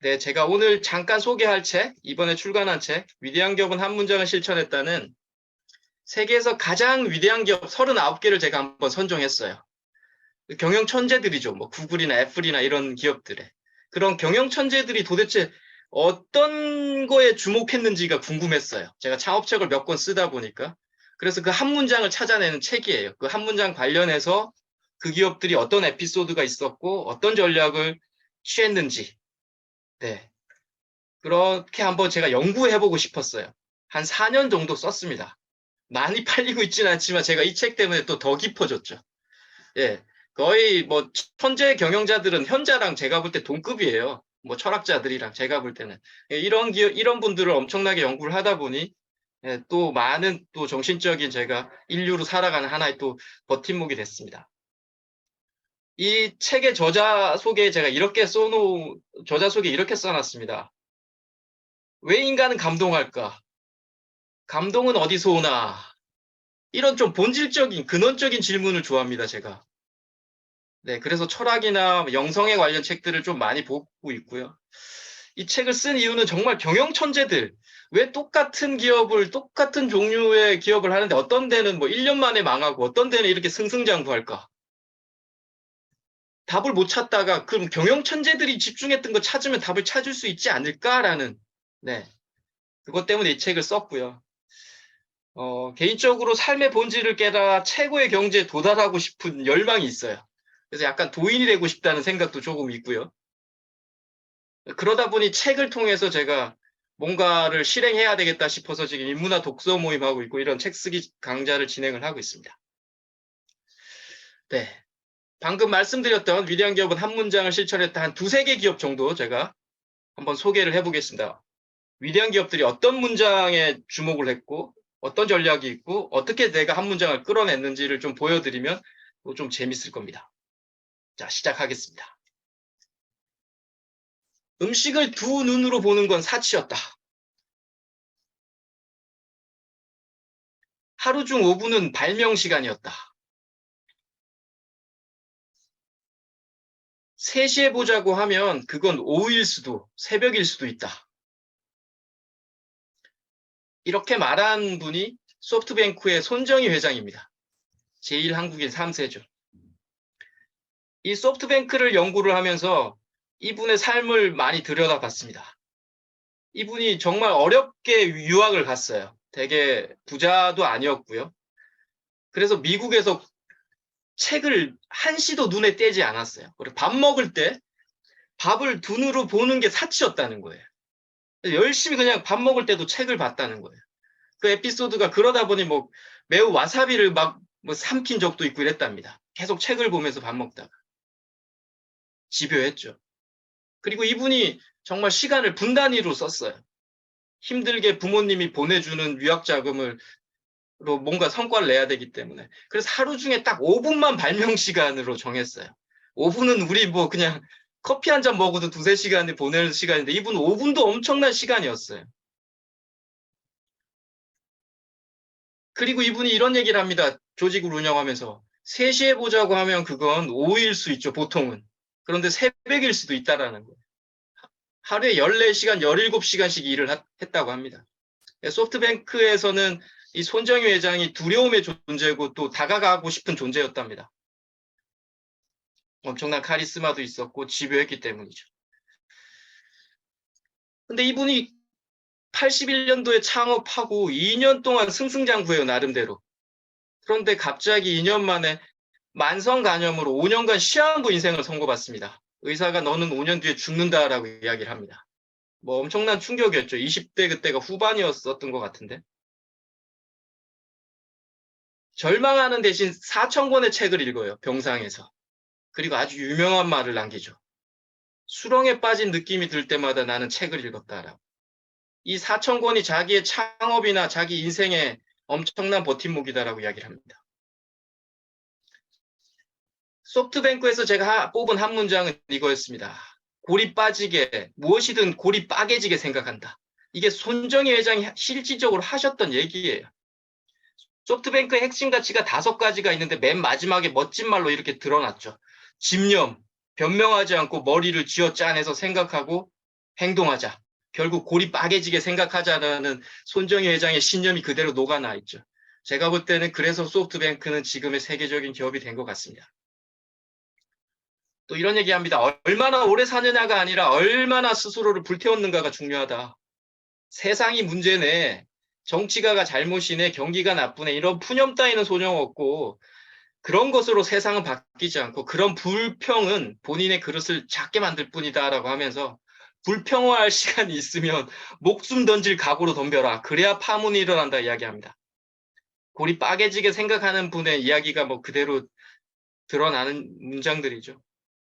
네, 제가 오늘 잠깐 소개할 책, 이번에 출간한 책, 위대한 기업은 한 문장을 실천했다는 세계에서 가장 위대한 기업 39개를 제가 한번 선정했어요. 경영 천재들이죠. 뭐 구글이나 애플이나 이런 기업들의. 그런 경영 천재들이 도대체 어떤 거에 주목했는지가 궁금했어요. 제가 창업책을 몇 권 쓰다 보니까. 그래서 그 한 문장을 찾아내는 책이에요. 그 한 문장 관련해서 그 기업들이 어떤 에피소드가 있었고 어떤 전략을 취했는지. 네. 그렇게 한번 제가 연구해보고 싶었어요. 한 4년 정도 썼습니다. 많이 팔리고 있지는 않지만 제가 이 책 때문에 또 더 깊어졌죠. 예. 거의 뭐 천재 경영자들은 현자랑 제가 볼 때 동급이에요. 뭐 철학자들이랑 제가 볼 때는. 예, 이런 분들을 엄청나게 연구를 하다 보니 예, 또 많은 또 정신적인 제가 인류로 살아가는 하나의 또 버팀목이 됐습니다. 이 책의 저자 소개에 제가 저자 소개 이렇게 써놨습니다. 왜 인간은 감동할까? 감동은 어디서 오나? 이런 좀 본질적인, 근원적인 질문을 좋아합니다, 제가. 네, 그래서 철학이나 영성에 관련 책들을 좀 많이 보고 있고요. 이 책을 쓴 이유는 정말 경영 천재들, 왜 똑같은 기업을, 똑같은 종류의 기업을 하는데 어떤 데는 뭐 1년 만에 망하고 어떤 데는 이렇게 승승장구할까? 답을 못 찾다가 그럼 경영 천재들이 집중했던 거 찾으면 답을 찾을 수 있지 않을까라는, 네, 그것 때문에 이 책을 썼고요. 개인적으로 삶의 본질을 깨달아 최고의 경지에 도달하고 싶은 열망이 있어요. 그래서 약간 도인이 되고 싶다는 생각도 조금 있고요. 그러다 보니 책을 통해서 제가 뭔가를 실행해야 되겠다 싶어서 지금 인문화 독서 모임 하고 있고 이런 책 쓰기 강좌를 진행을 하고 있습니다. 네. 방금 말씀드렸던 위대한 기업은 한 문장을 실천했다 한 두세 개 기업 정도 제가 한번 소개를 해보겠습니다. 위대한 기업들이 어떤 문장에 주목을 했고 어떤 전략이 있고 어떻게 내가 한 문장을 끌어냈는지를 좀 보여드리면 좀 재밌을 겁니다. 자, 시작하겠습니다. 음식을 두 눈으로 보는 건 사치였다. 하루 중 5분은 발명 시간이었다. 3시에 보자고 하면 그건 오후일 수도 새벽일 수도 있다. 이렇게 말한 분이 소프트뱅크의 손정희 회장입니다. 제1한국인 3세죠. 이 소프트뱅크를 연구를 하면서 이분의 삶을 많이 들여다봤습니다. 이분이 정말 어렵게 유학을 갔어요. 되게 부자도 아니었고요. 그래서 미국에서 책을 한시도 눈에 떼지 않았어요. 그리고 밥 먹을 때 밥을 두 눈으로 보는 게 사치였다는 거예요. 열심히 그냥 밥 먹을 때도 책을 봤다는 거예요. 그 에피소드가 그러다 보니 뭐 매우 와사비를 막 뭐 삼킨 적도 있고 이랬답니다. 계속 책을 보면서 밥 먹다가 집요했죠. 그리고 이분이 정말 시간을 분 단위로 썼어요. 힘들게 부모님이 보내주는 유학 자금으로 뭔가 성과를 내야 되기 때문에. 그래서 하루 중에 딱 5분만 발명 시간으로 정했어요. 5분은 우리 뭐 그냥 커피 한 잔 먹어도 두세 시간을 보낼 시간인데 이분 5분도 엄청난 시간이었어요. 그리고 이분이 이런 얘기를 합니다. 조직을 운영하면서 3시에 보자고 하면 그건 오후일 수 있죠, 보통은. 그런데 새벽일 수도 있다라는 거예요. 하루에 14시간, 17시간씩 일을 했다고 합니다. 소프트뱅크에서는 이 손정희 회장이 두려움의 존재고 또 다가가고 싶은 존재였답니다. 엄청난 카리스마도 있었고 집요했기 때문이죠. 근데 이분이 81년도에 창업하고 2년 동안 승승장구해요, 나름대로. 그런데 갑자기 2년 만에 만성간염으로 5년간 시한부 인생을 선고받습니다. 의사가 너는 5년 뒤에 죽는다라고 이야기를 합니다. 뭐 엄청난 충격이었죠. 20대 그때가 후반이었었던 것 같은데. 절망하는 대신 4,000권의 책을 읽어요. 병상에서. 그리고 아주 유명한 말을 남기죠. 수렁에 빠진 느낌이 들 때마다 나는 책을 읽었다라고. 이 4,000권이 자기의 창업이나 자기 인생의 엄청난 버팀목이다라고 이야기를 합니다. 소프트뱅크에서 제가 뽑은 한 문장은 이거였습니다. 골이 빠지게, 무엇이든 골이 빠개지게 생각한다. 이게 손정희 회장이 실질적으로 하셨던 얘기예요. 소프트뱅크의 핵심 가치가 5가지가 있는데 맨 마지막에 멋진 말로 이렇게 드러났죠. 집념, 변명하지 않고 머리를 쥐어짜내서 생각하고 행동하자. 결국 골이 빠개지게 생각하자라는 손정희 회장의 신념이 그대로 녹아나 있죠. 제가 볼 때는 그래서 소프트뱅크는 지금의 세계적인 기업이 된 것 같습니다. 또 이런 얘기합니다. 얼마나 오래 사느냐가 아니라 얼마나 스스로를 불태웠는가가 중요하다. 세상이 문제네. 정치가가 잘못이네. 경기가 나쁘네. 이런 푸념 따위는 소용없고 그런 것으로 세상은 바뀌지 않고 그런 불평은 본인의 그릇을 작게 만들 뿐이다라고 하면서 불평화할 시간이 있으면 목숨 던질 각오로 덤벼라. 그래야 파문이 일어난다 이야기합니다. 골이 빠개지게 생각하는 분의 이야기가 뭐 그대로 드러나는 문장들이죠.